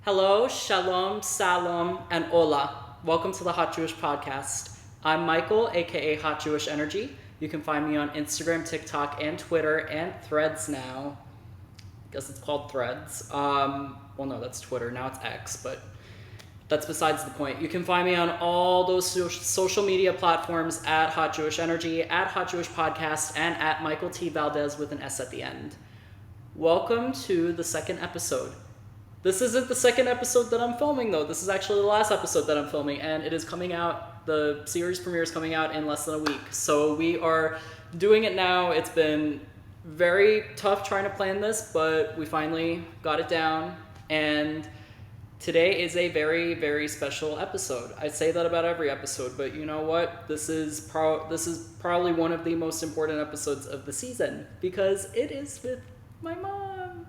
Hello, shalom, salam, and hola. Welcome to the Hot Jewish Podcast. I'm Michael, aka Hot Jewish Energy. You can find me on Instagram, TikTok, and Twitter, and Threads now. I guess it's called Threads. No, that's Twitter. Now it's X, but that's besides the point. You can find me on all those social media platforms at Hot Jewish Energy, at Hot Jewish Podcast, and at Michael T. Valdes with an S at the end. Welcome to the second episode. This isn't the second episode that I'm filming, though. This is actually the last episode that I'm filming, and it is coming out, the series premiere is coming out in less than a week. So we are doing it now. It's been very tough trying to plan this, but we finally got it down, and today is a very, very special episode. I say that about every episode, but you know what? This is probably one of the most important episodes of the season, because it is with my mom.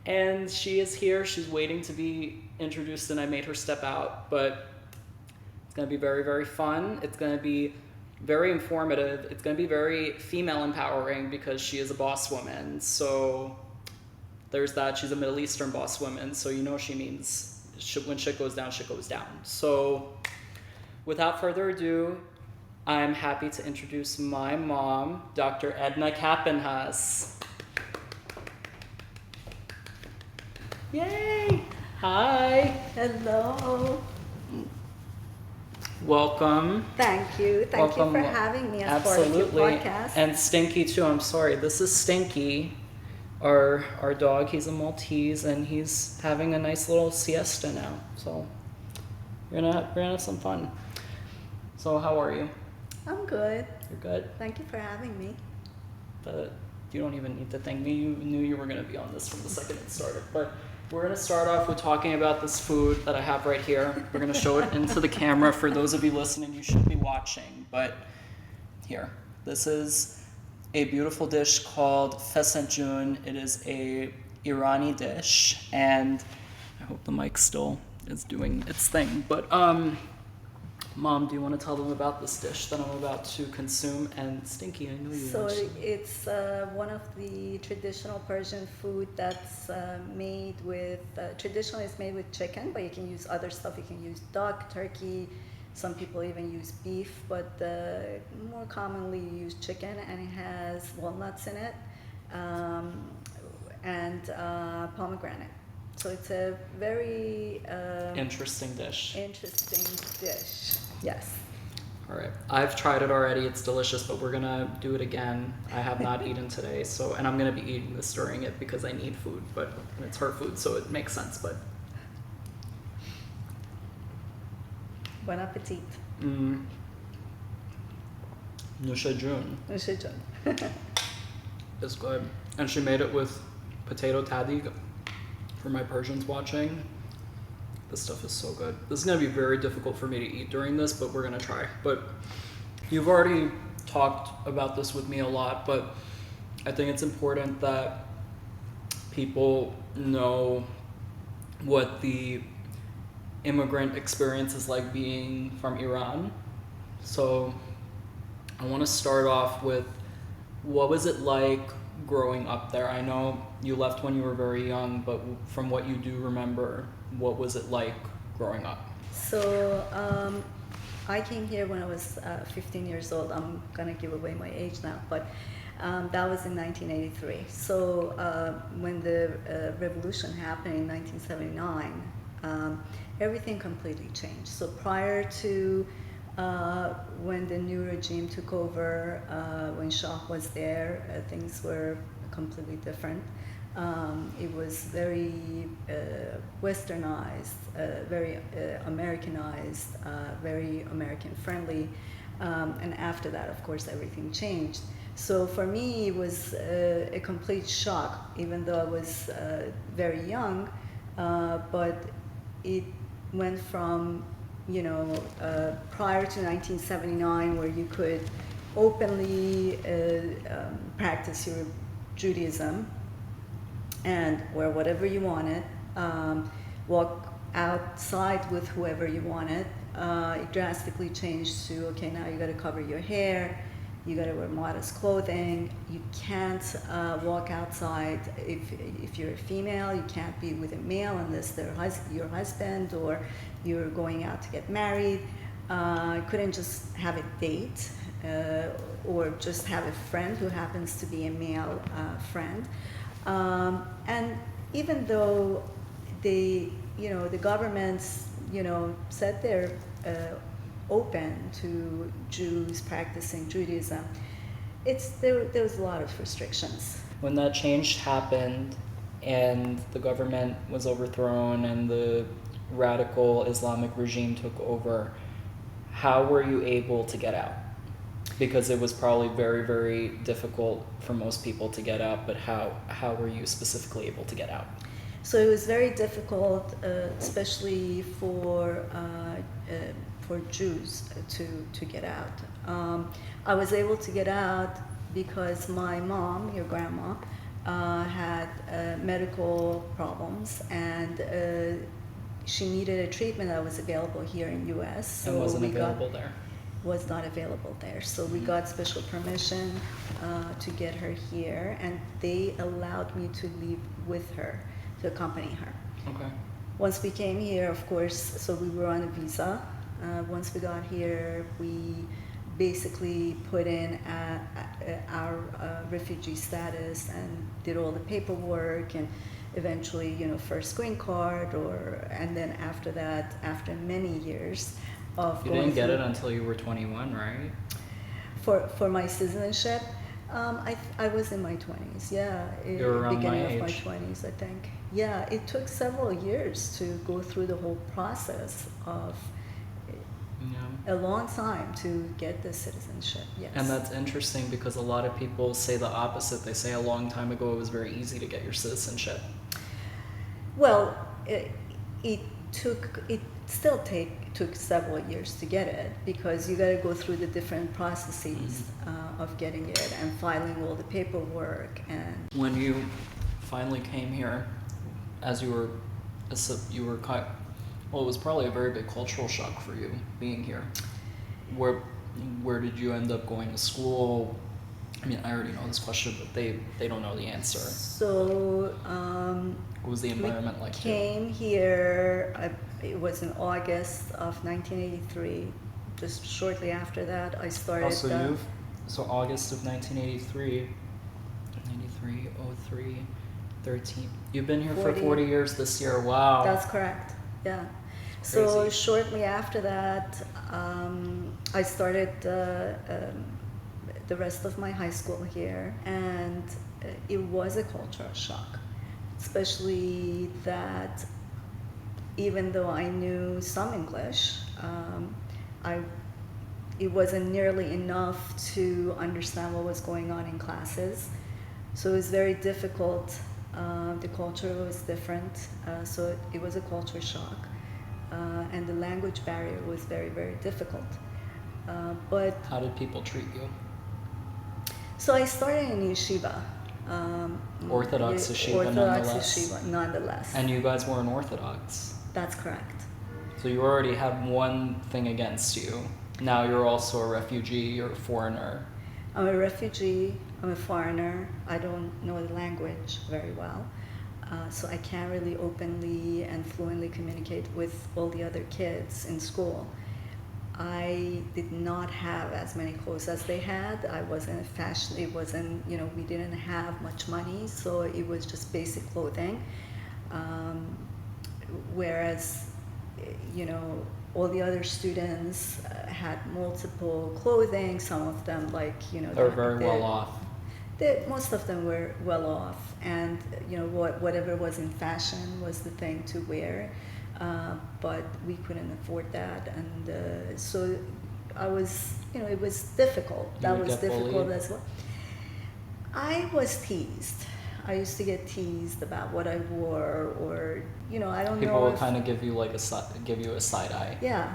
And she is here. She's waiting to be introduced, and I made her step out. But it's going to be very, very fun. It's going to be very informative. It's going to be very female empowering because she is a boss woman. So there's that. She's a Middle Eastern boss woman. So you know she means when shit goes down, shit goes down. So without further ado, I'm happy to introduce my mom, Dr. Edna Kapenhas. Yay! Hi! Hello. Welcome. Thank you. Thank you for having me as part of your podcast. And Stinky too, I'm sorry. This is Stinky, our dog. He's a Maltese and he's having a nice little siesta now. So we're gonna have some fun. So how are you? I'm good. You're good? Thank you for having me. But you don't even need to thank me. You knew you were gonna be on this from the second it started. But we're going to start off with talking about this food that I have right here. We're going to show it into the camera. For those of you listening, you should be watching. But here, this is a beautiful dish called fesenjun. It is a Irani dish. And I hope the mic still is doing its thing. But Mom, do you want to tell them about this dish that I'm about to consume? And Stinky, I know you So want to. it's one of the traditional Persian food that's made with, traditionally it's made with chicken, but you can use other stuff. You can use duck, turkey, some people even use beef, but more commonly you use chicken, and it has walnuts in it and pomegranate. So it's a very interesting dish. Yes. All right. I've tried it already. It's delicious, but we're going to do it again. I have not eaten today, and I'm going to be eating this during it because I need food, but it's her food, so it makes sense, but. Bon appetit. Nushajun. Nushajun. It's good. And she made it with potato tadig. For my Persians watching, this stuff is so good. This is going to be very difficult for me to eat during this, but we're going to try. But you've already talked about this with me a lot, but I think it's important that people know what the immigrant experience is like being from Iran. So I want to start off with, what was it like growing up there? I know you left when you were very young, but from what you do remember, what was it like growing up? So I came here when I was 15 years old. I'm gonna give away my age now, but that was in 1983. So when the revolution happened in 1979, everything completely changed. So prior to when the new regime took over, when Shah was there, things were completely different. It was very westernized, very Americanized, very American friendly. And after that, of course, everything changed. So for me, it was a complete shock, even though I was very young, but it went from, prior to 1979, where you could openly practice your Judaism and wear whatever you wanted, walk outside with whoever you wanted. It drastically changed to, okay, now you got to cover your hair, You got to wear modest clothing. You can't walk outside if you're a female. You can't be with a male unless they're your husband or you're going out to get married. You couldn't just have a date or just have a friend who happens to be a male friend. And even though the governments, said they're open to Jews practicing Judaism, there was a lot of restrictions. When that change happened and the government was overthrown and the radical Islamic regime took over, how were you able to get out? Because it was probably very, very difficult for most people to get out, but how were you specifically able to get out? So it was very difficult, especially for Jews to get out. I was able to get out because my mom, your grandma, had medical problems, and she needed a treatment that was available here in U.S. So and wasn't available there. Was not available there. So we got special permission to get her here, and they allowed me to leave with her, to accompany her. Okay. Once we came here, of course, so we were on a visa. Once we got here, we basically put in our refugee status and did all the paperwork, and eventually, first green card, and then after that, after many years of You didn't get it until you were 21, right? For my citizenship, I was in my 20s, yeah. You were around beginning my of age. my 20s, I think. Yeah, it took several years to go through the whole process of Yeah. a long time to get the citizenship, yes. And that's interesting because a lot of people say the opposite. They say a long time ago it was very easy to get your citizenship. Well, it still took several years to get it, because you got to go through the different processes of getting it and filing all the paperwork. And When you finally came here, as you were well, it was probably a very big cultural shock for you being here. Where did you end up going to school? I mean, I already know this question, but they don't know the answer. so What was the environment like? came here, it was in August of 1983. Just shortly after that, I started. So August of 1983, 93, 03, 13. You've been here for 40 years this year. Wow. That's correct. Yeah. So Crazy. shortly after that, I started the rest of my high school here, and it was a cultural shock, especially that even though I knew some English, it wasn't nearly enough to understand what was going on in classes. So it was very difficult. The culture was different, so it was a culture shock. And the language barrier was very, very difficult. But How did people treat you? so I started in yeshiva. Orthodox yeshiva, Orthodox nonetheless. yeshiva, nonetheless. And you guys weren't Orthodox. That's correct. So you already had one thing against you. Now you're also a refugee, you're a foreigner. I'm a refugee, I'm a foreigner, I don't know the language very well, so I can't really openly and fluently communicate with all the other kids in school. I did not have as many clothes as they had. I wasn't a fashion, it wasn't, we didn't have much money, so it was just basic clothing. Whereas, all the other students had multiple clothing. Some of them, They were very well off. Most of them were well off, and whatever was in fashion was the thing to wear. But we couldn't afford that, and so I was, it was difficult. That was difficult as well. I was teased. I used to get teased about what I wore, or I don't know. People would kind of give you a side eye. Yeah.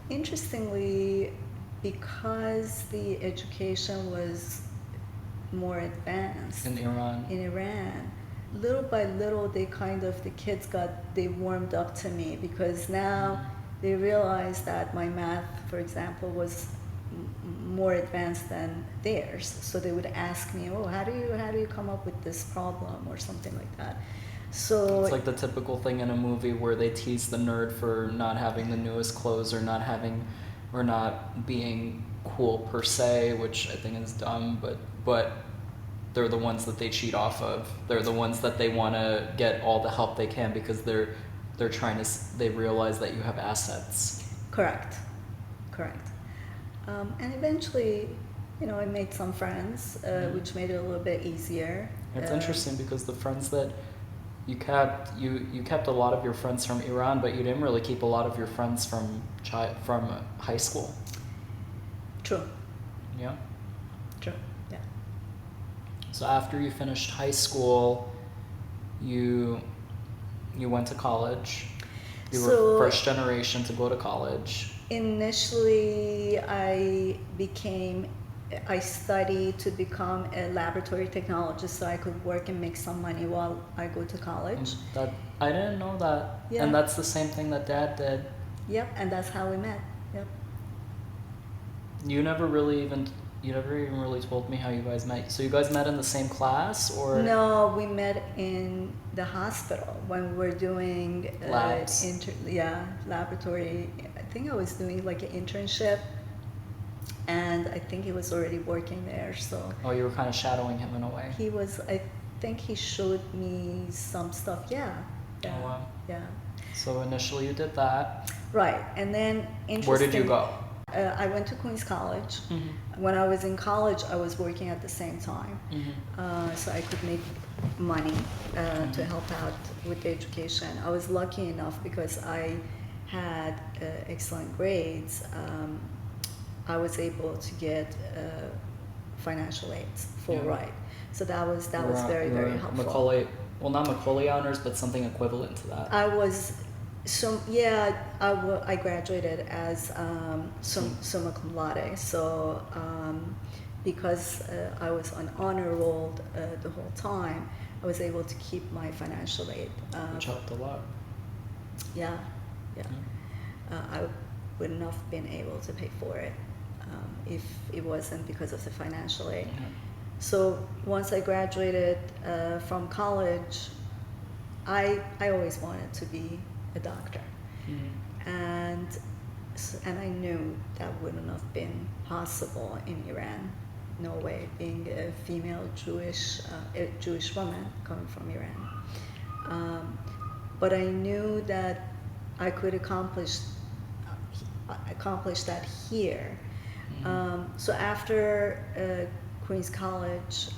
Interestingly, because the education was more advanced In Iran, little by little, the kids warmed up to me, because now they realized that my math, for example, was more advanced than theirs. So they would ask me, "Oh, how do you come up with this problem?" or something like that. So it's like the typical thing in a movie where they tease the nerd for not having the newest clothes or not being cool per se, which I think is dumb, but they're the ones that they cheat off of. They're the ones that they want to get all the help they can because they realize that you have assets. correct. And eventually, I made some friends, which made it a little bit easier. It's interesting because the friends that you kept a lot of your friends from Iran, but you didn't really keep a lot of your friends from high school. True. Yeah. True. Yeah. So after you finished high school, you went to college. You were first generation to go to college. Initially, I studied to become a laboratory technologist so I could work and make some money while I go to college. I didn't know that. Yeah. And that's the same thing that Dad did. Yep, and that's how we met. Yep. You never even really told me how you guys met. So you guys met in the same class, or? No, we met in the hospital when we were doing labs. Laboratory. I think I was doing like an internship, and I think he was already working there. So. Oh, you were kind of shadowing him in a way. He was. I think he showed me some stuff. Yeah. Yeah. Oh, wow. Yeah. So initially you did that. Right, and then Where did you go? I went to Queens College. Mm-hmm. When I was in college, I was working at the same time, so I could make money to help out with the education. I was lucky enough because I had excellent grades. I was able to get financial aids, full ride. So that was very, very helpful. Macaulay, well, not Macaulay honors, but something equivalent to that. I was. So yeah, I graduated as summa cum laude. So because I was on honor roll the whole time, I was able to keep my financial aid. Which helped a lot. Yeah. I wouldn't have been able to pay for it if it wasn't because of the financial aid. Yeah. So once I graduated from college, I always wanted to be a doctor, and I knew that wouldn't have been possible in Iran. No way, being a female Jewish woman coming from Iran. But I knew that I could accomplish that here. So after Queens College,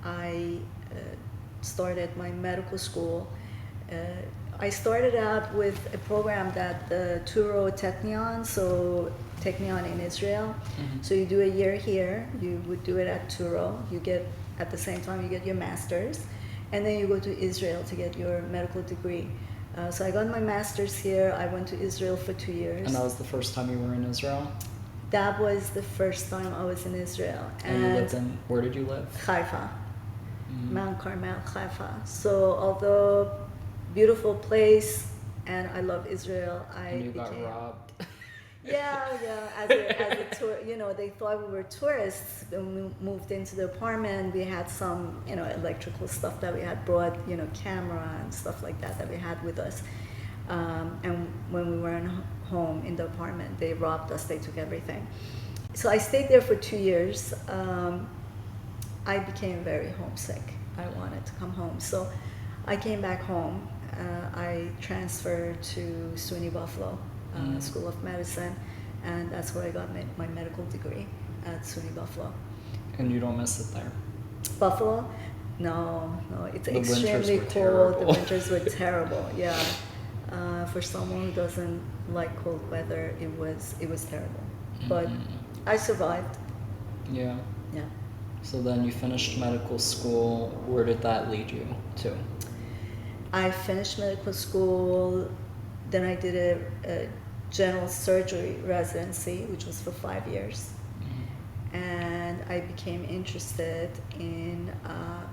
I started my medical school. I started out with a program that the Turo Technion, so Technion in Israel. So you do a year here, you would do it at Turo. You get, at the same time, you get your master's, and then you go to Israel to get your medical degree. So I got my master's here. I went to Israel for 2 years. And that was the first time you were in Israel? That was the first time I was in Israel. And you lived in, where did you live? Haifa, Mount Carmel, Haifa. So although beautiful place, and I love Israel. And you got robbed. Yeah. As a tour, they thought we were tourists. When we moved into the apartment, we had some, electrical stuff that we had brought, camera and stuff like that we had with us. And when we were home in the apartment, they robbed us. They took everything. So I stayed there for 2 years. I became very homesick. I wanted to come home, so I came back home. I transferred to SUNY Buffalo School of Medicine, and that's where I got my medical degree at SUNY Buffalo. And you don't miss it there? Buffalo? No, it's the extremely cold. Terrible. The winters were terrible. Yeah, for someone who doesn't like cold weather, it was terrible. But I survived. Yeah. Yeah. So then you finished medical school. Where did that lead you to? I finished medical school, then I did a general surgery residency, which was for 5 years. And I became interested in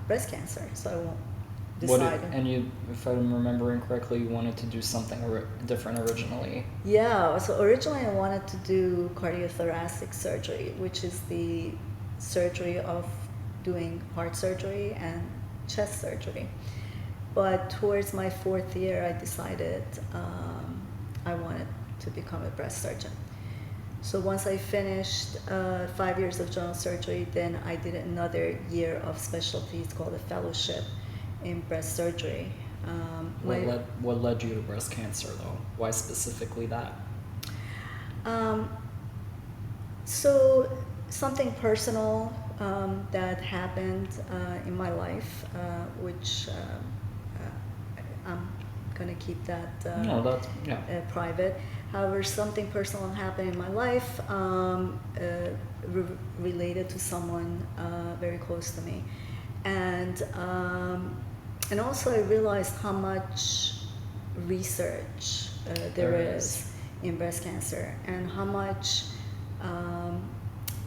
breast cancer, so I decided. And you, if I'm remembering correctly, you wanted to do something different originally. Yeah, so originally I wanted to do cardiothoracic surgery, which is the surgery of doing heart surgery and chest surgery. But towards my 4th year, I decided I wanted to become a breast surgeon. So once I finished 5 years of general surgery, then I did another year of specialty. It's called a fellowship in breast surgery. What led you to breast cancer, though? Why specifically that? So something personal that happened in my life, which I'm gonna keep that No, that's yeah. Private. However, something personal happened in my life related to someone very close to me, and also I realized how much research there is in breast cancer and how much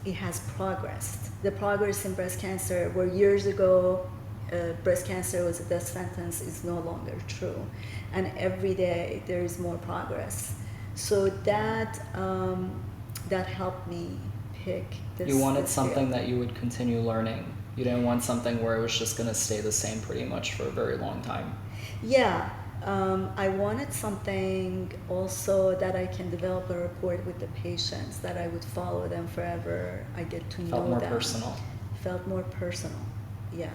it has progressed. The progress in breast cancer, where years ago breast cancer was a death sentence, is no longer true, and every day there is more progress. So that that helped me pick this. You wanted something that you would continue learning. You didn't want something where it was just going to stay the same pretty much for a very long time. Yeah, I wanted something also that I can develop a rapport with the patients, that I would follow them forever. I get to know them. Felt more personal. Felt more personal, yeah.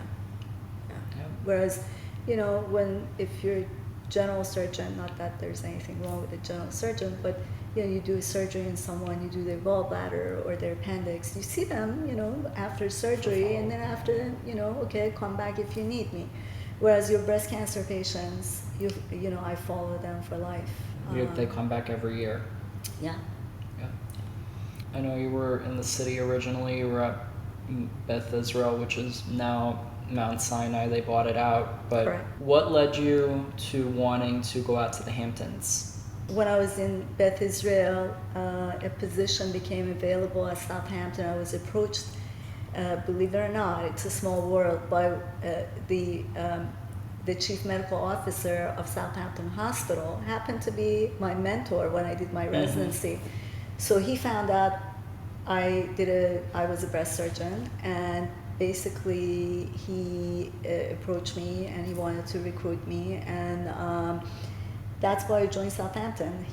Whereas, if you're a general surgeon, not that there's anything wrong with a general surgeon, but you do a surgery on someone, you do their gallbladder or their appendix, you see them, after surgery, and then after, okay, come back if you need me. Whereas your breast cancer patients, I follow them for life. They come back every year. Yeah. Yeah. I know you were in the city originally. You were at Beth Israel, which is now Mount Sinai. They bought it out. But Correct. What led you to wanting to go out to the Hamptons? When I was in Beth Israel, a position became available at Southampton. I was approached, believe it or not, it's a small world, by the chief medical officer of Southampton Hospital. Happened to be my mentor when I did my residency. So he found out I was a breast surgeon, and basically he approached me and he wanted to recruit me, and that's why I joined Southampton.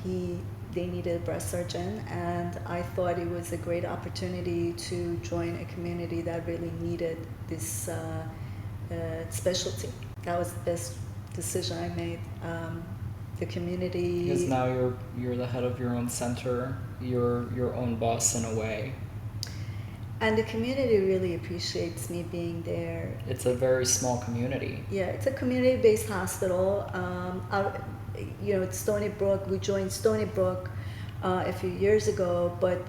They needed a breast surgeon, and I thought it was a great opportunity to join a community that really needed this specialty. That was the best decision I made. The community. Because now you're the head of your own center. You're your own boss in a way. And the community really appreciates me being there. It's a very small community. Yeah, it's a community-based hospital. It's Stony Brook. We joined Stony Brook a few years ago, but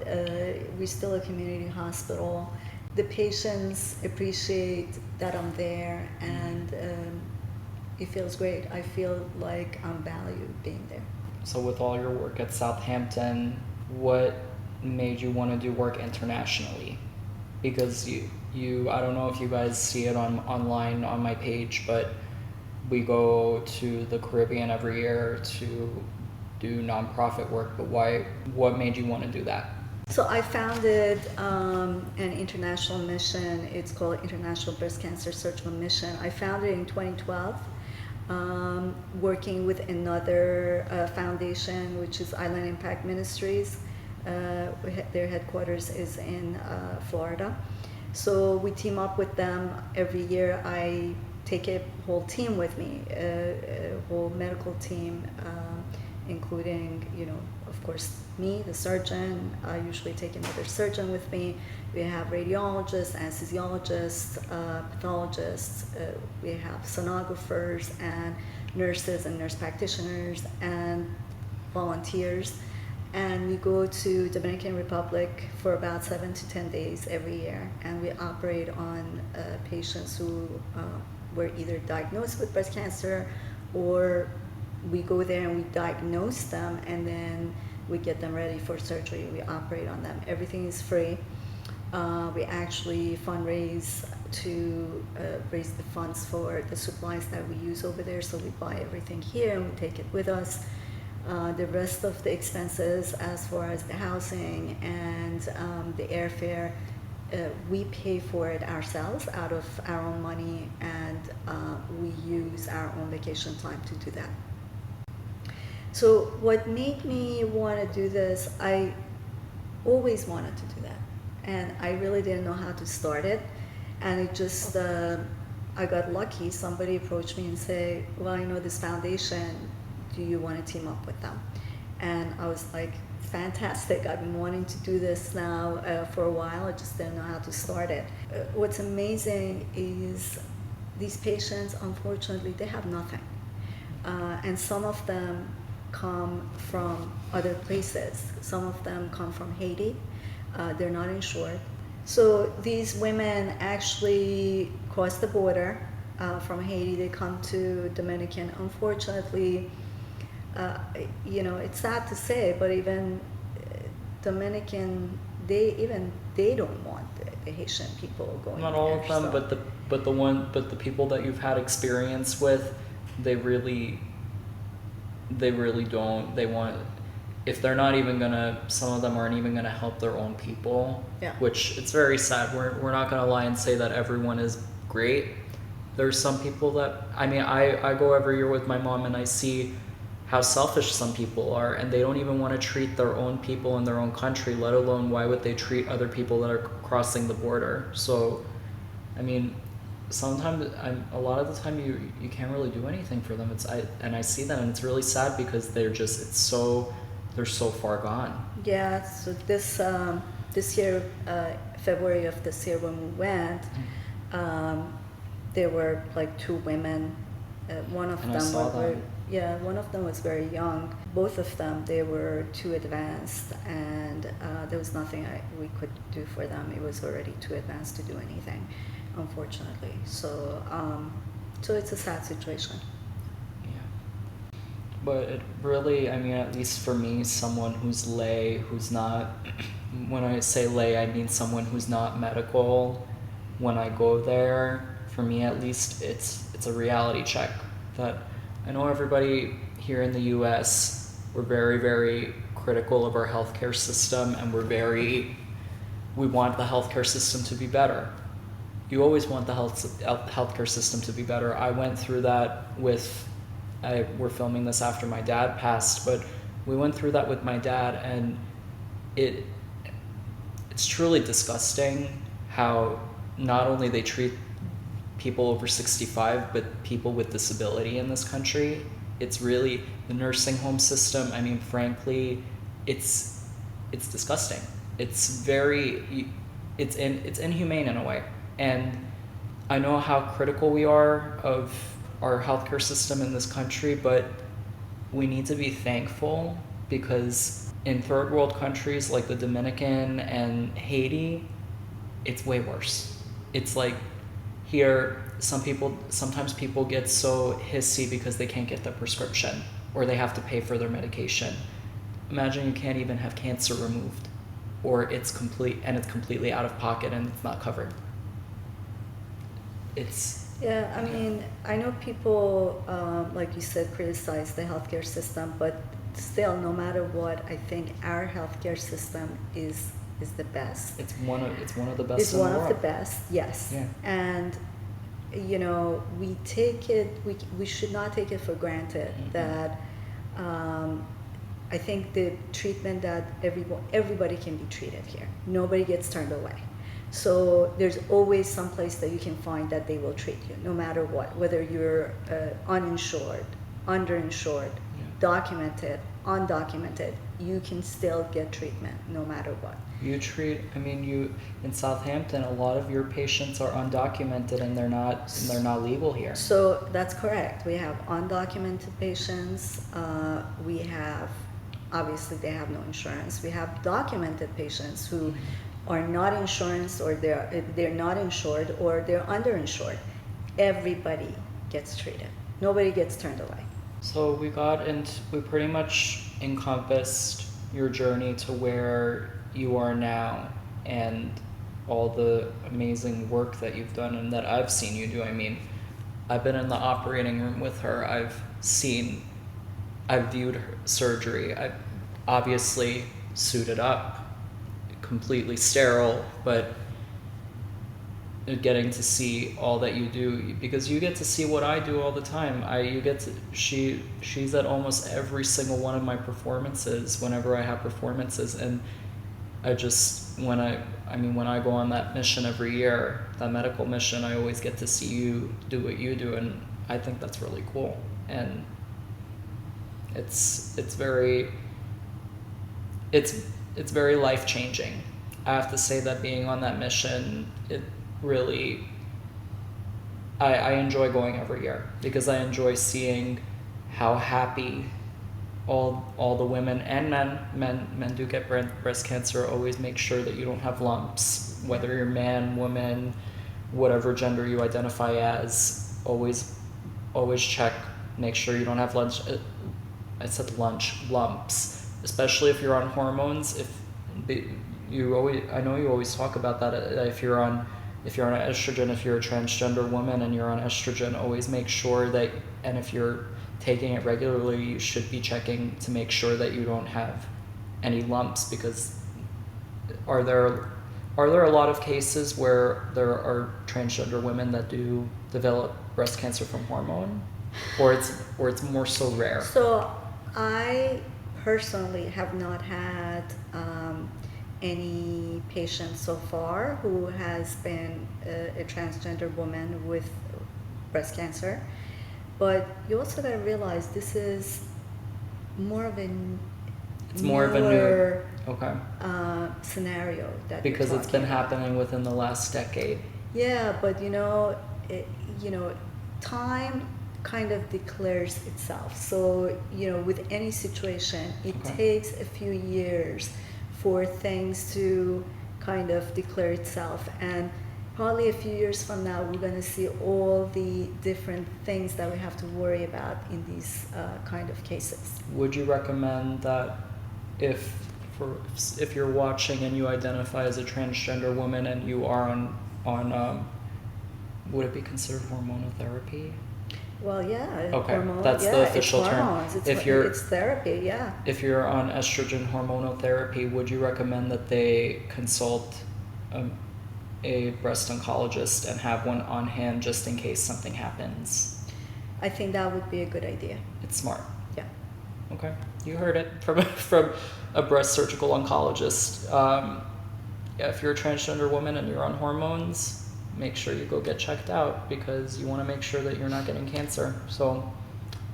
we're still a community hospital. The patients appreciate that I'm there, and it feels great. I feel like I'm valued being there. So with all your work at Southampton, what made you want to do work internationally? Because you I don't know if you guys see it online on my page, but we go to the Caribbean every year to do nonprofit work. But what made you want to do that? So I founded an international mission. It's called International Breast Cancer Surgical Mission. I founded it in 2012, working with another foundation, which is Island Impact Ministries. Their headquarters is in Florida. So we team up with them every year. I take a whole team with me, a whole medical team, including, of course, me, the surgeon. I usually take another surgeon with me. We have radiologists, anesthesiologists, pathologists. We have sonographers and nurses and nurse practitioners and volunteers. And we go to Dominican Republic for about 7 to 10 days every year, and we operate on patients who were either diagnosed with breast cancer, or we go there and we diagnose them, and then we get them ready for surgery. We operate on them. Everything is free. We actually fundraise to raise the funds for the supplies that we use over there. So we buy everything here and we take it with us. The rest of the expenses, as far as the housing and the airfare, we pay for it ourselves out of our own money, and we use our own vacation time to do that. So what made me want to do this, I always wanted to do that, and I really didn't know how to start it, and it just, I got lucky. Somebody approached me and said, well, I know this foundation, do you want to team up with them? And I was like, fantastic. I've been wanting to do this now for a while. I just didn't know how to start it. What's amazing is these patients, unfortunately, they have nothing. And some of them come from other places. Some of them come from Haiti. They're not insured. So these women actually cross the border from Haiti. They come to Dominican. Unfortunately, it's sad to say, but even Dominican, they don't want the Haitian people going. Not all there, of them, so. but the people that you've had experience with, they really don't. They want, if they're not even gonna, some of them aren't even gonna help their own people. Yeah. Which, it's very sad. We're not gonna lie and say that everyone is great. There's some people that, I go every year with my mom and I see how selfish some people are, and they don't even want to treat their own people in their own country, let alone why would they treat other people that are crossing the border. So, sometimes, a lot of the time you can't really do anything for them. I see that, and it's really sad because they're so far gone. Yeah. So this year, February of this year when we went, there were like two women. One of them was very young. Both of them, they were too advanced, and there was nothing we could do for them. It was already too advanced to do anything, unfortunately. So, so it's a sad situation. Yeah. But it really, at least for me, someone who's lay, who's not, when I say lay, I mean someone who's not medical, when I go there, for me at least, it's a reality check that I know everybody here in the US, we're very, very critical of our healthcare system, and we want the healthcare system to be better. You always want the healthcare system to be better. I went through that we're filming this after my dad passed, but we went through that with my dad, and it's truly disgusting how not only they treat people over 65, but people with disability in this country. It's really, the nursing home system, frankly, it's disgusting. It's inhumane in a way. And I know how critical we are of our healthcare system in this country, but we need to be thankful, because in third world countries like the Dominican and Haiti, it's way worse. It's like, here, sometimes people get so hissy because they can't get the prescription, or they have to pay for their medication. Imagine you can't even have cancer removed, or it's completely out of pocket and it's not covered. I know people, like you said, criticize the healthcare system, but still, no matter what, I think our healthcare system is the best. It's one of the best. It's one of the best, yes. Yeah. And we take it. We should not take it for granted. Mm-hmm. That I think the treatment that everybody can be treated here. Nobody gets turned away. So there's always some place that you can find that they will treat you, no matter what, whether you're uninsured, underinsured, documented, undocumented, you can still get treatment no matter what. You in Southampton, a lot of your patients are undocumented and they're not legal here. So that's correct. We have undocumented patients. We have, obviously they have no insurance. We have documented patients who are not insurance, or they're not insured, or they're underinsured. Everybody gets treated. Nobody gets turned away. So we pretty much encompassed your journey to where you are now, and all the amazing work that you've done and that I've seen you do. I mean, I've been in the operating room with her. I've viewed her surgery. I obviously suited up, completely sterile, but getting to see all that you do, because you get to see what I do all the time. She's at almost every single one of my performances whenever I have performances, and I just when I go on that mission every year, that medical mission, I always get to see you do what you do, and I think that's really cool. And it's very life changing. I have to say that being on that mission, it really, I enjoy going every year because I enjoy seeing how happy all the women and men do get breast cancer. Always make sure that you don't have lumps, whether you're man, woman, whatever gender you identify as. Always check, make sure you don't have lumps, especially if you're on hormones. I know you always talk about that. If you're on estrogen, if you're a transgender woman and you're on estrogen, always make sure that, and if you're taking it regularly, you should be checking to make sure that you don't have any lumps, because are there a lot of cases where there are transgender women that do develop breast cancer from hormone, or it's more so rare? So I personally have not had any patient so far who has been a transgender woman with breast cancer. But you also got to realize this is more of a newer scenario that because it's been happening within the last decade. Yeah, but time kind of declares itself. So with any situation, it takes a few years for things to kind of declare itself, and probably a few years from now we're going to see all the different things that we have to worry about in these kind of cases. Would you recommend that if you're watching and you identify as a transgender woman and you are on would it be considered hormonal therapy? Well, yeah. Okay, that's the official term. It's therapy, yeah. If you're on estrogen hormonal therapy, would you recommend that they consult a breast oncologist and have one on hand just in case something happens? I think that would be a good idea. It's smart. Yeah. Okay, you heard it from a breast surgical oncologist. If you're a transgender woman and you're on hormones, make sure you go get checked out, because you want to make sure that you're not getting cancer. So,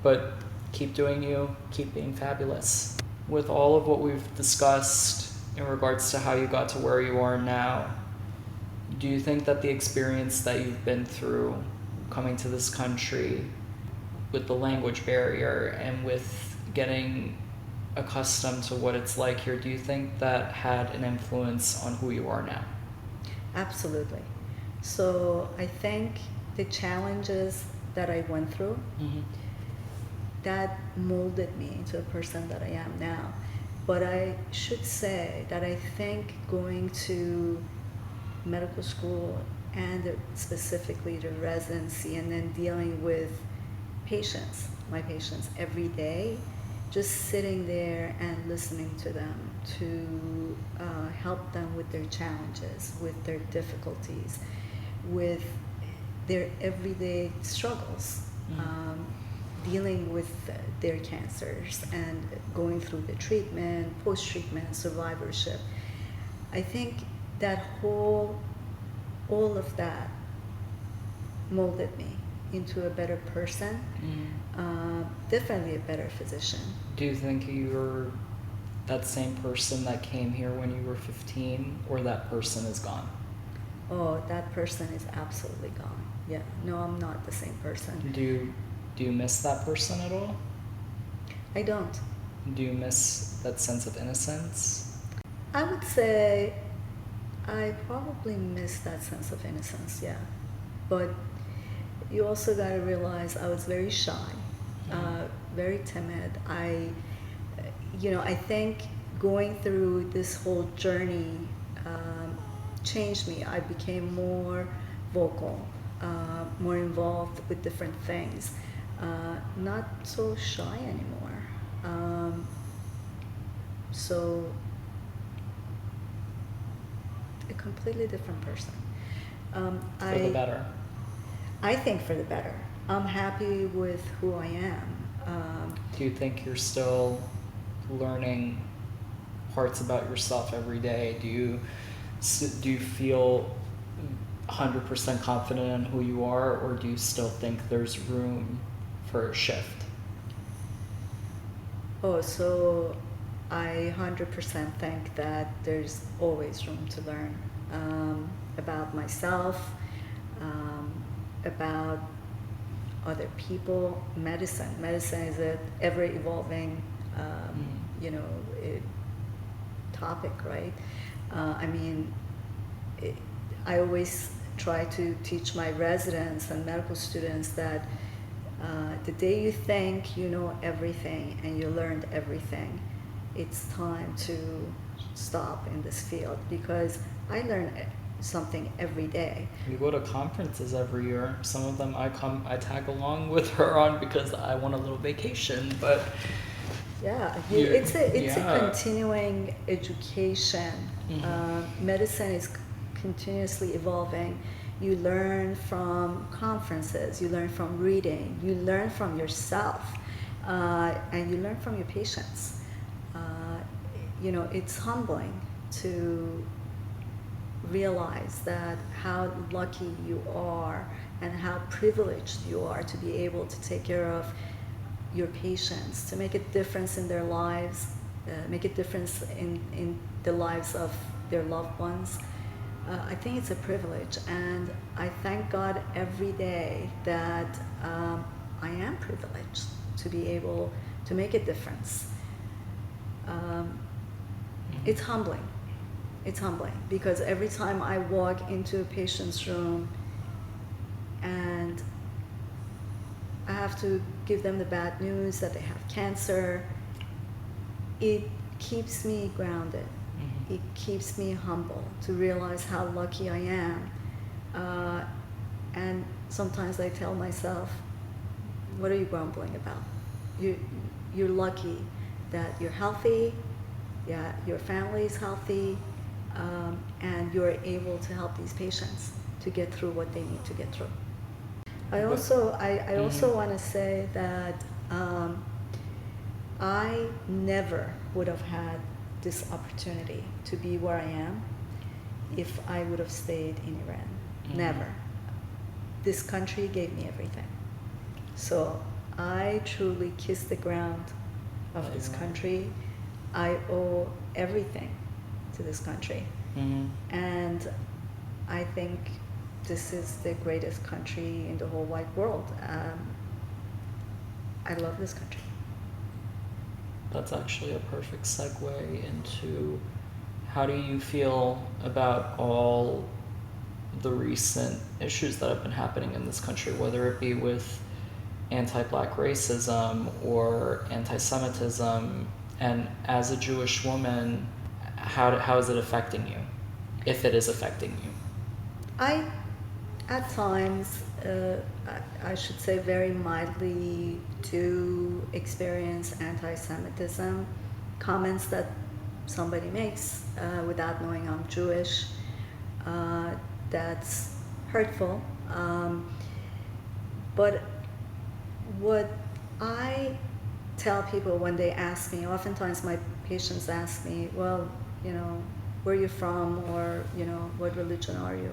but keep doing you, keep being fabulous. With all of what we've discussed in regards to how you got to where you are now, do you think that the experience that you've been through coming to this country, with the language barrier and with getting accustomed to what it's like here, do you think that had an influence on who you are now? Absolutely. So I think the challenges that I went through, that molded me into the person that I am now. But I should say that I think going to medical school and specifically the residency, and then dealing with my patients every day, just sitting there and listening to them to help them with their challenges, with their difficulties, with their everyday struggles, dealing with their cancers and going through the treatment, post-treatment, survivorship. I think that all of that molded me into a better person, definitely a better physician. Do you think you're that same person that came here when you were 15, or that person is gone? Oh, that person is absolutely gone. Yeah, no, I'm not the same person. Do you miss that person at all? I don't. Do you miss that sense of innocence? I would say I probably miss that sense of innocence, yeah. But you also got to realize I was very shy, very timid. I think going through this whole journey changed me. I became more vocal, more involved with different things, not so shy anymore. So a completely different person. For the better. I think for the better. I'm happy with who I am. Do you think you're still learning parts about yourself every day? Do you feel 100% confident in who you are, or do you still think there's room for a shift? Oh, so I 100% think that there's always room to learn about myself, about other people. Medicine is a ever evolving, you know, topic, right? I mean, I always try to teach my residents and medical students that the day you think you know everything and you learned everything, it's time to stop in this field, because I learn something every day. You go to conferences every year. Some of them I tag along with her on because I want a little vacation, but yeah, it's yeah. a continuing education. Medicine is continuously evolving. You learn from conferences, you learn from reading, you learn from yourself, and you learn from your patients. You know, it's humbling to realize that how lucky you are and how privileged you are to be able to take care of your patients, to make a difference in their lives, make a difference in the lives of their loved ones. I think it's a privilege, and I thank God every day that I am privileged to be able to make a difference. It's humbling. It's humbling because every time I walk into a patient's room and I have to give them the bad news that they have cancer, it keeps me grounded. It keeps me humble to realize how lucky I am. And sometimes I tell myself, what are you grumbling about? You're lucky that you're healthy, yeah, your family is healthy, and you're able to help these patients to get through what they need to get through. I also want to say that I never would have had this opportunity to be where I am if I would have stayed in Iran. Never. This country gave me everything. So I truly kiss the ground of this country. I owe everything to this country. And I think this is the greatest country in the whole wide world. I love this country. That's actually a perfect segue into how do you feel about all the recent issues that have been happening in this country, whether it be with anti-Black racism or anti-Semitism, and as a Jewish woman, how is it affecting you, if it is affecting you? At times, I should say very mildly, do experience anti-Semitism, comments that somebody makes without knowing I'm Jewish. That's hurtful. But what I tell people when they ask me, oftentimes my patients ask me, well, you know, where are you from, or, you know, what religion are you?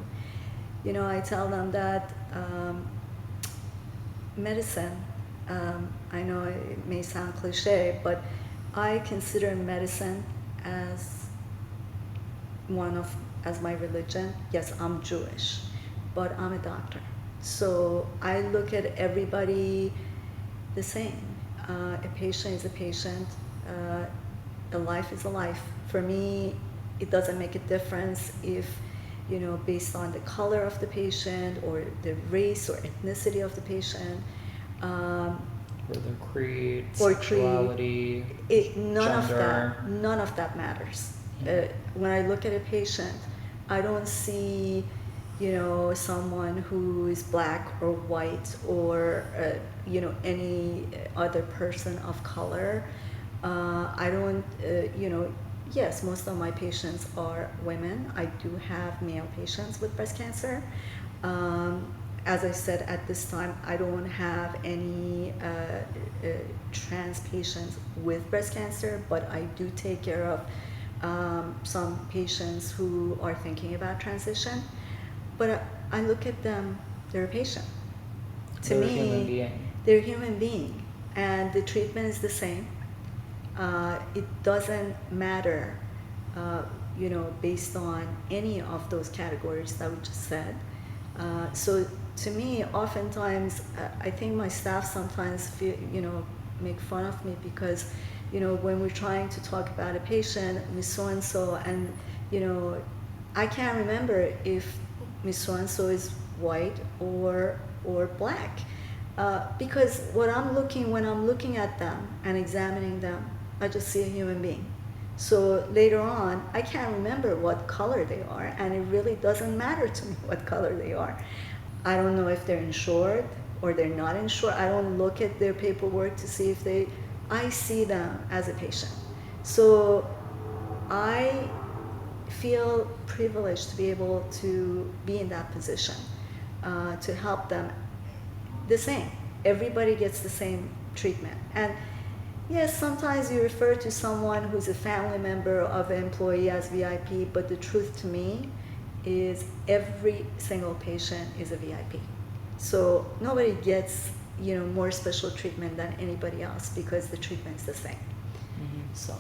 You know, I tell them that medicine, I know it may sound cliche, but I consider medicine as as my religion. Yes, I'm Jewish, but I'm a doctor. So I look at everybody the same. A patient is a patient. A life is a life. For me, it doesn't make a difference if, you know, based on the color of the patient or the race or ethnicity of the patient. Or their creed, sexuality, none gender. None of that matters. When I look at a patient, I don't see, someone who is black or white or, any other person of color. I don't, yes, most of my patients are women. I do have male patients with breast cancer. As I said, at this time, I don't have any trans patients with breast cancer, but I do take care of some patients who are thinking about transition. But I look at them, they're a patient. To They're a me, human being. they're a human being, and the treatment is the same. It doesn't matter, based on any of those categories that we just said. So to me, oftentimes, I think my staff sometimes feel, make fun of me because, when we're trying to talk about a patient, Miss So-and-so, and, I can't remember if Miss So-and-so is white or black. Because when I'm looking at them and examining them, I just see a human being. So later on, I can't remember what color they are, and it really doesn't matter to me what color they are. I don't know if they're insured or they're not insured. I don't look at their paperwork to see if I see them as a patient. So I feel privileged to be able to be in that position, to help them the same. Everybody gets the same treatment. And yes, sometimes you refer to someone who's a family member of an employee as VIP, but the truth to me is every single patient is a VIP. So nobody gets, more special treatment than anybody else because the treatment's the same. Mm-hmm. So,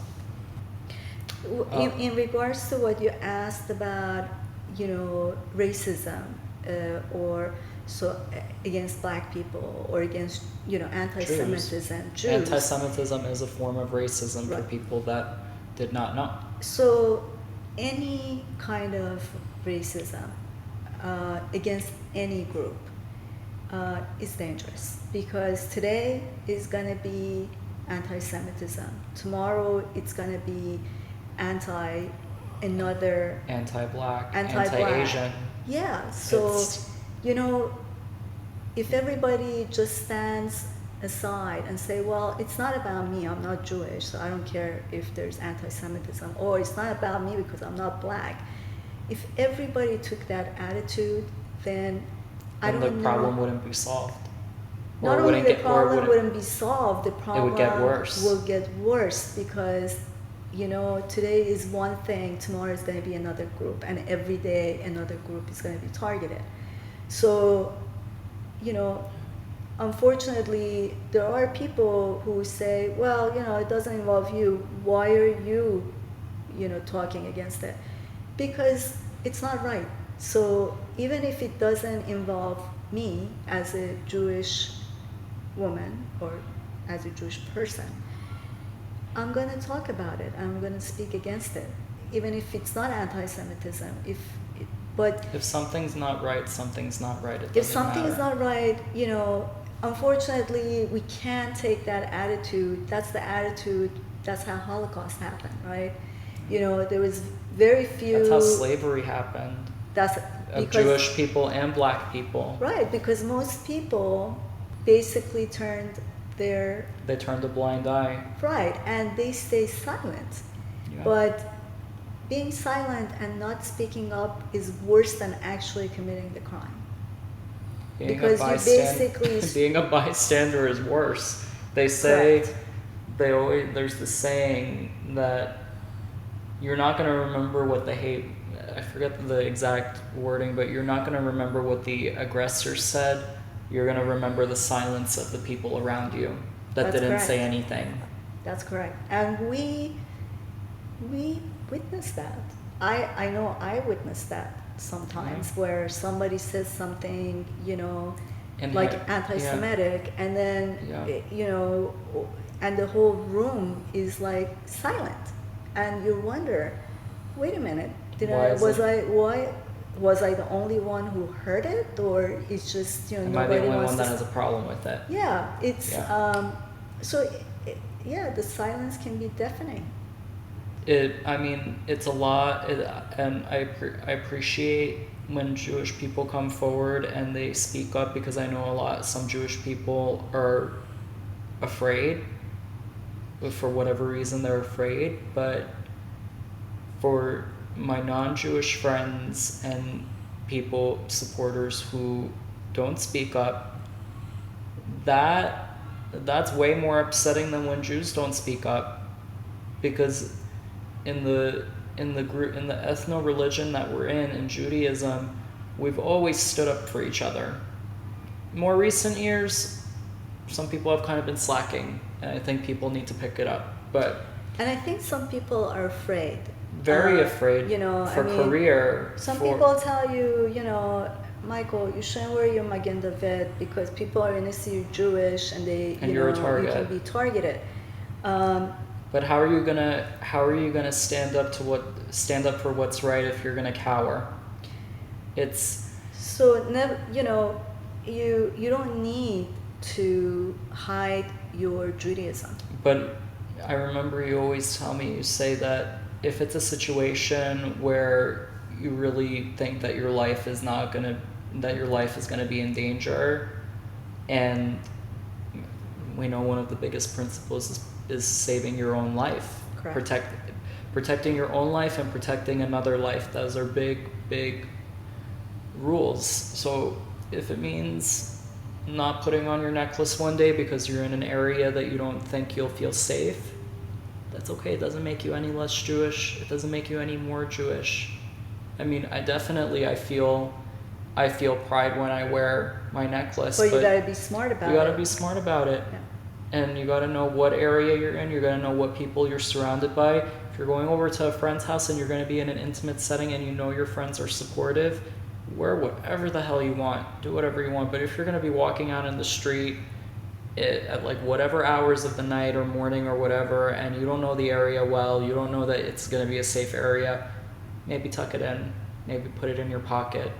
in regards to what you asked about, racism, or so against black people or against, anti-Semitism, Jews. Anti-Semitism is a form of racism Right. for people that did not know. So any kind of racism against any group is dangerous because today is going to be anti-Semitism. Tomorrow it's going to be another Anti-black, anti-black. anti-Asian. Yeah, so, It's- if everybody just stands aside and say, well, it's not about me, I'm not Jewish, so I don't care if there's anti-Semitism, or it's not about me because I'm not black. If everybody took that attitude, then I don't know. the problem wouldn't be solved. Not only the problem wouldn't be solved, the problem would get worse. will get worse because, today is one thing, tomorrow is going to be another group, and every day another group is going to be targeted. So, unfortunately, there are people who say, well, it doesn't involve you. Why are you, talking against it? Because it's not right. So even if it doesn't involve me as a Jewish woman or as a Jewish person, I'm going to talk about it. I'm going to speak against it, even if it's not anti-Semitism. But if something's not right, something's not right. It doesn't if something matter. is not right, unfortunately, we can't take that attitude. That's the attitude. That's how Holocaust happened, right? There was very few. That's how slavery happened. Of Jewish people and black people. Right, because most people basically they turned a blind eye. Right, and they stay silent. Yeah. But being silent and not speaking up is worse than actually committing the crime. Because you basically being a bystander is worse. They say Correct. there's the saying that you're not going to remember what the I forget the exact wording, but you're not going to remember what the aggressor said. You're going to remember the silence of the people around you that didn't correct. say anything. That's correct. And we witnessed that. I know I witnessed that sometimes where somebody says something, like anti-Semitic, and then, and the whole room is like silent. And you wonder, wait a minute, was I the only one who heard it, or it's just Am nobody I the only wants one to that has a problem with it? Yeah, it's the silence can be deafening. It's a lot, and I appreciate when Jewish people come forward and they speak up, because I know some Jewish people are afraid, but for whatever reason they're afraid. But for my non-Jewish friends and supporters who don't speak up, that's way more upsetting than when Jews don't speak up, because in the ethno religion that we're in Judaism, we've always stood up for each other. More recent years, some people have kind of been slacking, and I think people need to pick it up. And I think some people are afraid. Very afraid, career. Some people tell you, Michael, you shouldn't wear your Magen David because people are going to see you Jewish, and you're a target. You can be targeted. But how are you gonna stand up for what's right if you're gonna cower? It's so never, you don't need to hide your Judaism. But I remember you always you say that if it's a situation where you really think that your life is gonna be in danger, and we know one of the biggest principles is saving your own life. Correct. Protecting your own life and protecting another life. Those are big rules. So if it means not putting on your necklace one day because you're in an area that you don't think you'll feel safe, that's okay. It doesn't make you any less Jewish. It doesn't make you any more Jewish. I feel pride when I wear my necklace. But you gotta be smart about it. You gotta be smart about it. Yeah. And you gotta know what area you're in. You gotta know what people you're surrounded by. If you're going over to a friend's house and you're gonna be in an intimate setting and you know your friends are supportive, wear whatever the hell you want. Do whatever you want. But if you're gonna be walking out in the street at whatever hours of the night or morning or whatever, and you don't know the area well, you don't know that it's gonna be a safe area, maybe tuck it in. Maybe put it in your pocket.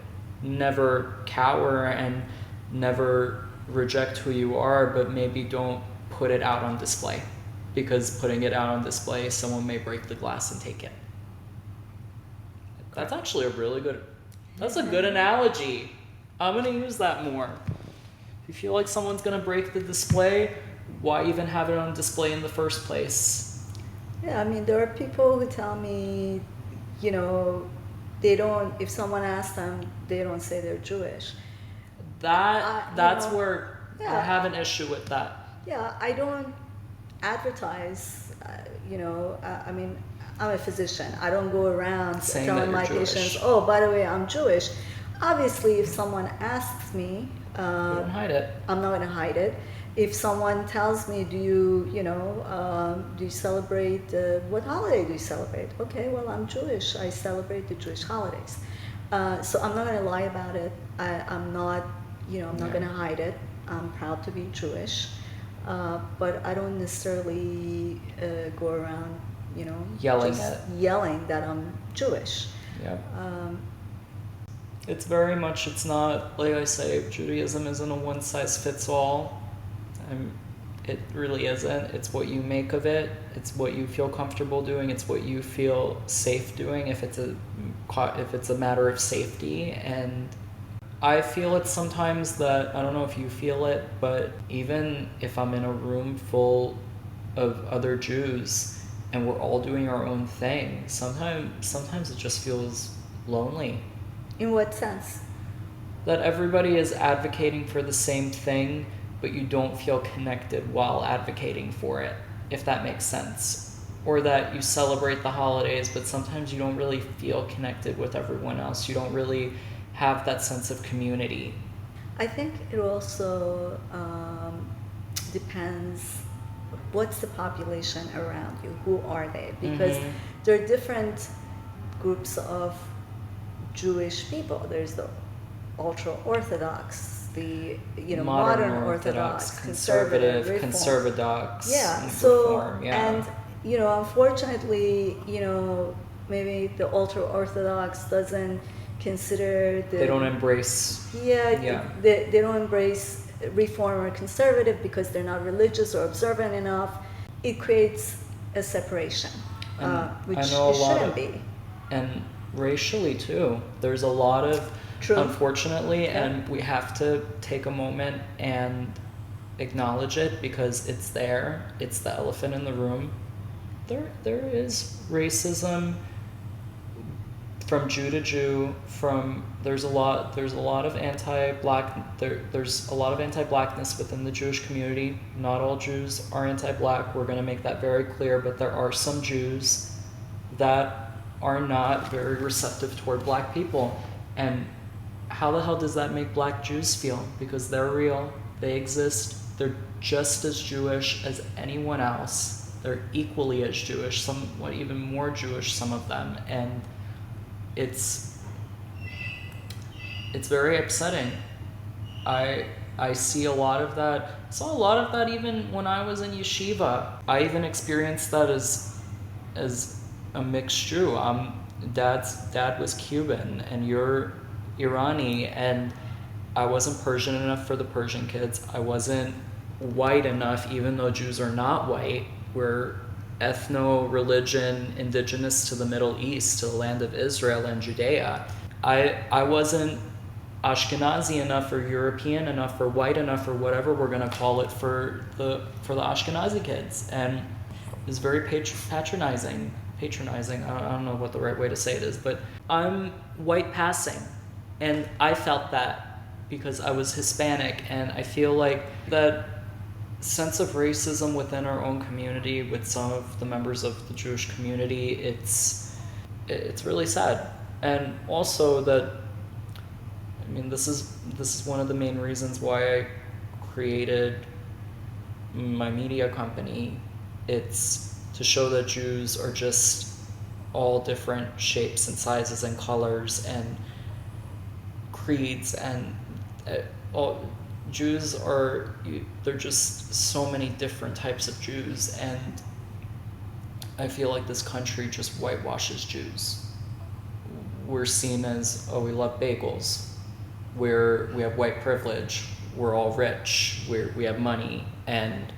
Never cower and never reject who you are, but maybe don't put it out on display, because putting it out on display, someone may break the glass and take it. That's actually a good analogy. I'm gonna use that more. If you feel like someone's gonna break the display, why even have it on display in the first place? Yeah, there are people who tell me, if someone asks them, they don't say they're Jewish. That's where yeah. I have an issue with that. Yeah, I don't advertise, I'm a physician. I don't go around telling my patients, oh, by the way, I'm Jewish. Obviously, if someone asks me, don't hide it. I'm not going to hide it. If someone tells me, do you celebrate, what holiday do you celebrate? Okay, well, I'm Jewish. I celebrate the Jewish holidays. So I'm not going to lie about it. I'm not going to hide it. I'm proud to be Jewish. But I don't necessarily go around, yelling that I'm Jewish. Yeah. It's not, like I say, Judaism isn't a one-size-fits-all. It really isn't. It's what you make of it. It's what you feel comfortable doing. It's what you feel safe doing if it's a matter of safety. And I feel it sometimes that, I don't know if you feel it, but even if I'm in a room full of other Jews and we're all doing our own thing, sometimes it just feels lonely. In what sense? That everybody is advocating for the same thing, but you don't feel connected while advocating for it, if that makes sense. Or that you celebrate the holidays, but sometimes you don't really feel connected with everyone else. You don't really have that sense of community. I think it also depends, what's the population around you? Who are they? Because there are different groups of Jewish people. There's the ultra-Orthodox, the modern Orthodox, conservative, conservadox, yeah. Reform, yeah. And unfortunately, maybe the ultra-Orthodox doesn't consider they don't embrace. Yeah. They don't embrace Reform or conservative because they're not religious or observant enough. It creates a separation. And which I know it a lot shouldn't of, be. and racially too. There's a lot of, True. unfortunately, Yeah. and we have to take a moment and acknowledge it because it's there. It's the elephant in the room. There is racism from Jew to Jew. There's a lot of there's a lot of anti-blackness within the Jewish community. Not all Jews are anti-black. We're going to make that very clear, but there are some Jews that are not very receptive toward black people. And how the hell does that make black Jews feel? Because they're real, they exist, they're just as Jewish as anyone else. They're equally as Jewish, somewhat even more Jewish, some of them. And it's very upsetting. I see a lot of that. I saw a lot of that even when I was in yeshiva. I even experienced that as a mixed Jew. Dad was Cuban and you're Irani, and I wasn't Persian enough for the Persian kids. I wasn't white enough, even though Jews are not white. We're ethno-religion indigenous to the Middle East, to the land of Israel and Judea. I wasn't Ashkenazi enough or European enough or white enough or whatever we're going to call it for the Ashkenazi kids. And it was very patronizing. I don't know what the right way to say it is, but I'm white passing. And I felt that because I was Hispanic, and I feel like that sense of racism within our own community with some of the members of the Jewish community, it's really sad. And also that, I mean, this is one of the main reasons why I created my media company. It's to show that Jews are just all different shapes and sizes and colors and creeds, and all Jews they're just so many different types of Jews, and I feel like this country just whitewashes Jews. We're seen as, oh, we love bagels, we have white privilege, we're all rich, we have money, and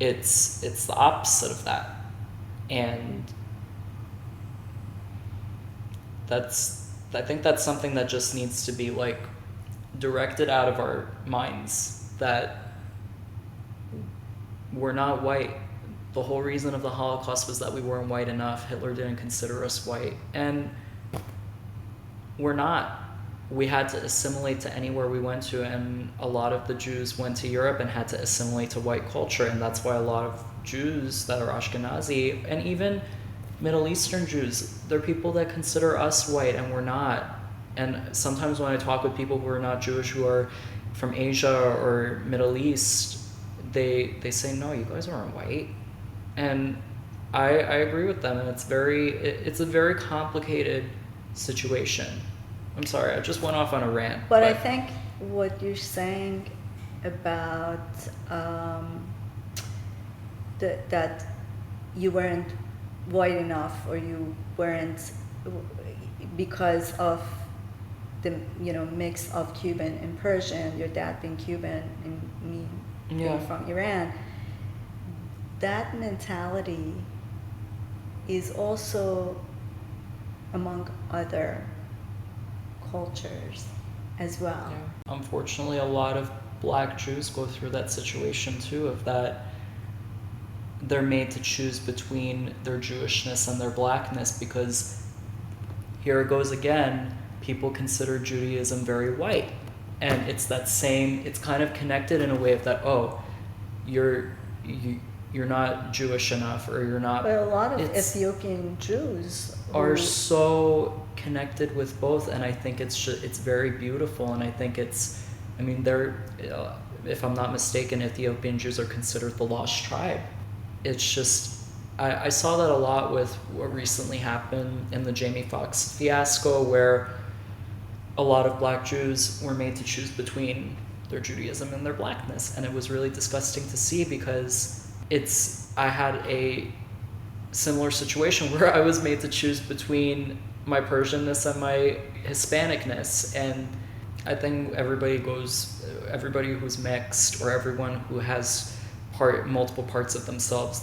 it's the opposite of that. And I think that's something that just needs to be like directed out of our minds, that we're not white. The whole reason of the Holocaust was that we weren't white enough. Hitler didn't consider us white, and we're not. We had to assimilate to anywhere we went to, and a lot of the Jews went to Europe and had to assimilate to white culture, and that's why a lot of Jews that are Ashkenazi, and even Middle Eastern Jews, they're people that consider us white, and we're not. And sometimes when I talk with people who are not Jewish, who are from Asia or Middle East, they say, no, you guys aren't white. And I agree with them, and it's a very complicated situation. I'm sorry, I just went off on a rant. But I think what you're saying about that you weren't white enough, or you weren't, because of the mix of Cuban and Persian, your dad being Cuban and me being from Iran, that mentality is also among other cultures as well. Yeah. Unfortunately, a lot of black Jews go through that situation too, of that they're made to choose between their Jewishness and their blackness, because here it goes again, people consider Judaism very white, and it's kind of connected in a way of that, oh, you're not Jewish enough, or you're not. But a lot of Ethiopian Jews are so connected with both, and I think it's very beautiful, and I think they're, if I'm not mistaken, Ethiopian Jews are considered the lost tribe. It's just, I saw that a lot with what recently happened in the Jamie Foxx fiasco, where a lot of black Jews were made to choose between their Judaism and their blackness, and it was really disgusting to see, because I had a similar situation where I was made to choose between my Persianness and my Hispanicness, and I think everybody who's mixed, or everyone who has multiple parts of themselves,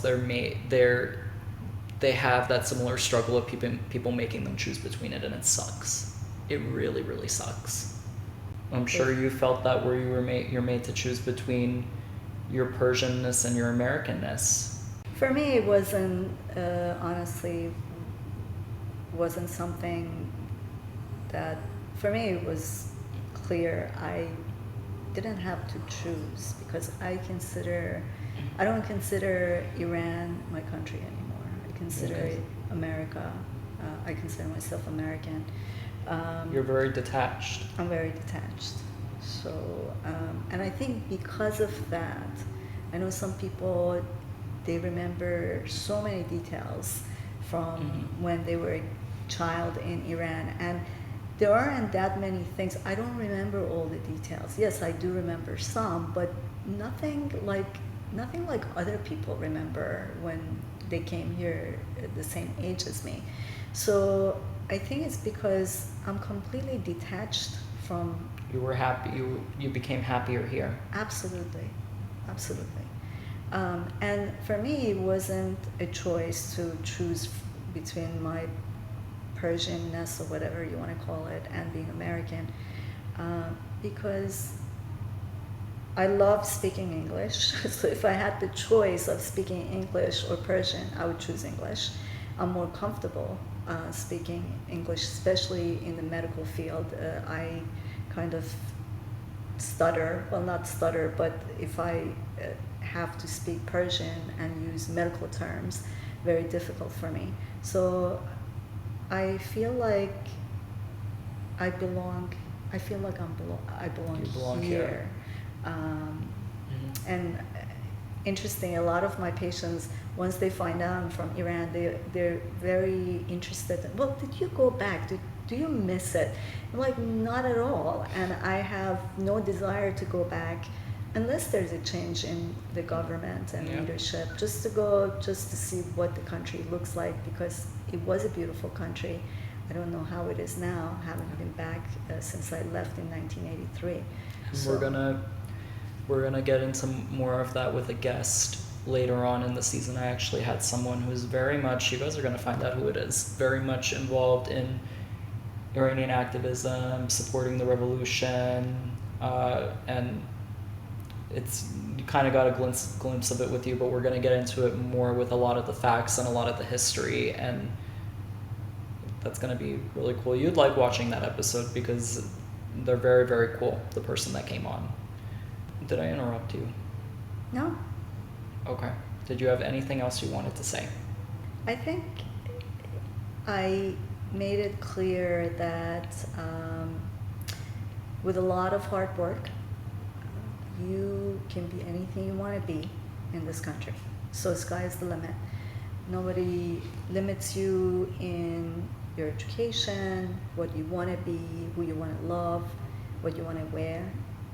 they have that similar struggle of people making them choose between it, and it sucks. It really, really sucks. I'm sure you felt that where you're made to choose between your Persianness and your Americanness. For me, it wasn't, honestly, wasn't something that, for me, it was clear. I didn't have to choose because I don't consider Iran my country anymore. I consider it America. I consider myself American. You're very detached. I'm very detached. So, and I think because of that, I know some people, they remember so many details from when they were a child in Iran, and there aren't that many things. I don't remember all the details. Yes, I do remember some, but nothing like other people remember when they came here at the same age as me. So I think it's because I'm completely detached from. You were happy. You became happier here. Absolutely. And for me, it wasn't a choice to choose between my Persianness or whatever you want to call it and being American, because I love speaking English. So if I had the choice of speaking English or Persian, I would choose English. I'm more comfortable speaking English, especially in the medical field. I kind of stutter, well, not stutter, but if I have to speak Persian and use medical terms, very difficult for me. So I feel like I belong. I feel like I belong here. And interesting, a lot of my patients, once they find out I'm from Iran, they're very interested. Well, did you go back? Do you miss it? I'm like, not at all. And I have no desire to go back unless there's a change in the government and leadership, just to see what the country looks like, because it was a beautiful country. I don't know how it is now. I haven't been back since I left in 1983. So we're gonna get into more of that with a guest later on in the season. I actually had someone who's very much, you guys are gonna find out who it is, very much involved in Iranian activism, supporting the revolution, and you kind of got a glimpse of it with you, but we're going to get into it more with a lot of the facts and a lot of the history, and that's going to be really cool. You'd like watching that episode because they're very, very cool, the person that came on. Did I interrupt you? No. Okay. Did you have anything else you wanted to say? I think I made it clear that with a lot of hard work, you can be anything you want to be in this country. So sky is the limit. Nobody limits you in your education, what you want to be, who you want to love, what you want to wear,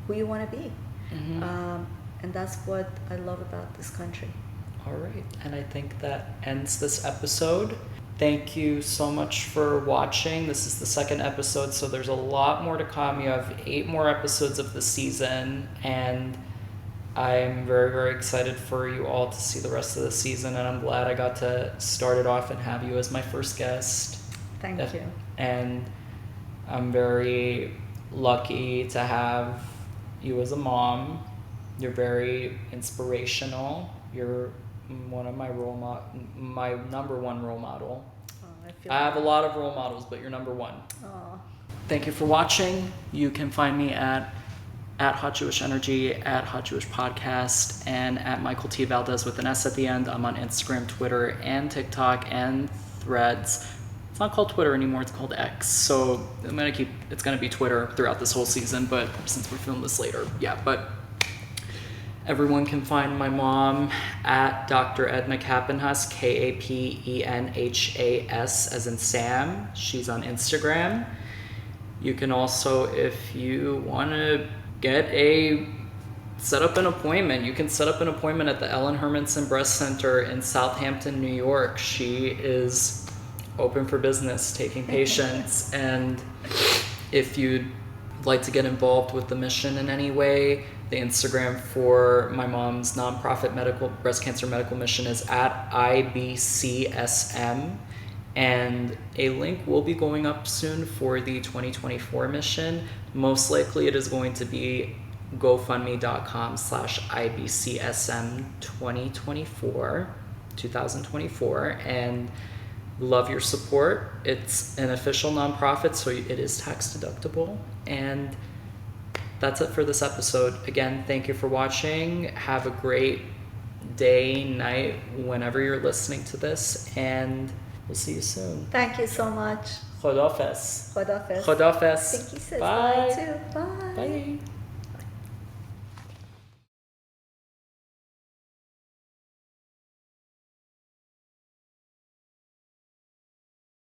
who you want to be. And that's what I love about this country. All right. And I think that ends this episode. Thank you so much for watching. This is the second episode, so there's a lot more to come. You have 8 more episodes of the season, and I'm very, very excited for you all to see the rest of the season, and I'm glad I got to start it off and have you as my first guest. Thank you. And I'm very lucky to have you as a mom. You're very inspirational. You're one of my my number one role model. I have a lot of role models, but you're number one. Thank you for watching. You can find me at Hot Jewish Energy, at Hot Jewish Podcast, and at Michael T. Valdes with an S at the end. I'm on Instagram, Twitter, and TikTok, and Threads. It's not called Twitter anymore, it's called X. So it's gonna be Twitter throughout this whole season, but since we filmed this later, but everyone can find my mom at Dr. Edna Kapenhas, Kapenhas, as in Sam. She's on Instagram. You can also, if you want to set up an appointment, you can set up an appointment at the Ellen Hermanson Breast Center in Southampton, New York. She is open for business, taking patients. And if you'd like to get involved with the mission in any way, The Instagram for my mom's nonprofit breast cancer medical mission is at IBCSM. And a link will be going up soon for the 2024 mission. Most likely it is going to be gofundme.com/IBCSM 2024. And love your support. It's an official nonprofit, so it is tax deductible. And that's it for this episode. Again, thank you for watching. Have a great day, night, whenever you're listening to this, and we'll see you soon. Thank you so much. Khodafes. Khodafes. Khodafes. Thank you, sis. Bye. Bye too. Bye. Bye.